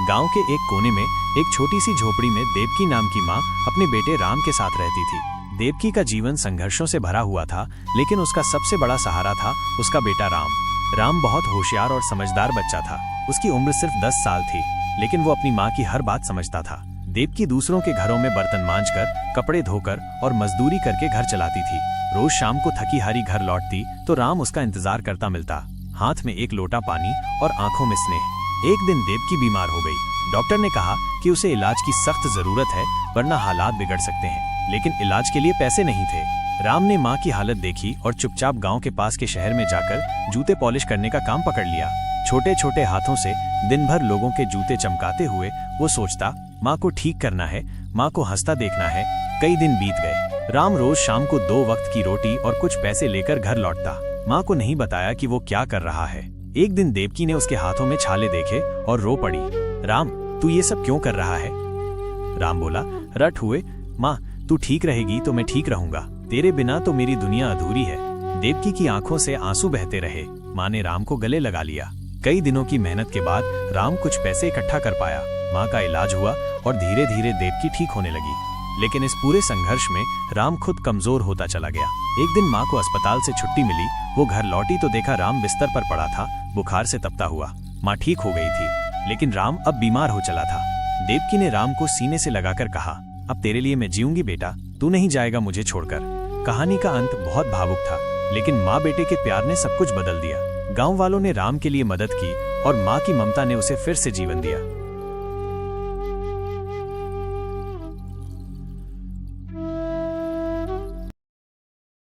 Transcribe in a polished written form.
गांव के एक कोने में एक छोटी सी झोपड़ी में देवकी नाम की माँ अपने बेटे राम के साथ रहती थी। देवकी का जीवन संघर्षों से भरा हुआ था, लेकिन उसका सबसे बड़ा सहारा था उसका बेटा राम। राम बहुत होशियार और समझदार बच्चा था। उसकी उम्र सिर्फ 10 साल थी, लेकिन वो अपनी माँ की हर बात समझता था। देवकी दूसरों के घरों में बर्तन मांजकर, कपड़े धोकर और मजदूरी करके घर चलाती थी। रोज शाम को थकी हारी घर लौटती तो राम उसका इंतजार करता मिलता, हाथ में एक लोटा पानी और आंखों में स्नेह। एक दिन देवकी बीमार हो गई। डॉक्टर ने कहा कि उसे इलाज की सख्त जरूरत है, वरना हालात बिगड़ सकते हैं, लेकिन इलाज के लिए पैसे नहीं थे। राम ने माँ की हालत देखी और चुपचाप गांव के पास के शहर में जाकर जूते पॉलिश करने का काम पकड़ लिया। छोटे छोटे हाथों से दिन भर लोगों के जूते चमकाते हुए वो सोचता, माँ को ठीक करना है, माँ को हंसता देखना है। कई दिन बीत गए। राम रोज शाम को 2 वक्त की रोटी और कुछ पैसे लेकर घर लौटता। माँ को नहीं बताया कि वो क्या कर रहा है। एक दिन देवकी ने उसके हाथों में छाले देखे और रो पड़ी। राम, तू ये सब क्यों कर रहा है? राम बोला, रट हुए माँ, तू ठीक रहेगी तो मैं ठीक रहूंगा। तेरे बिना तो मेरी दुनिया अधूरी है। देवकी की आंखों से आंसू बहते रहे। माँ ने राम को गले लगा लिया। कई दिनों की मेहनत के बाद राम कुछ पैसे इकट्ठा कर पाया। माँ का इलाज हुआ और धीरे धीरे देवकी ठीक होने लगी। लेकिन इस पूरे संघर्ष में राम खुद कमजोर होता चला गया। एक दिन माँ को अस्पताल से छुट्टी मिली। वो घर लौटी तो देखा राम बिस्तर पर पड़ा था, बुखार से तपता हुआ। माँ ठीक हो गई थी, लेकिन राम अब बीमार हो चला था। देवकी ने राम को सीने से लगाकर कहा, अब तेरे लिए मैं जीऊंगी बेटा, तू नहीं जाएगा मुझे छोड़कर। कहानी का अंत बहुत भावुक था, लेकिन माँ बेटे के प्यार ने सब कुछ बदल दिया। गाँव वालों ने राम के लिए मदद की और माँ की ममता ने उसे फिर से जीवन दिया।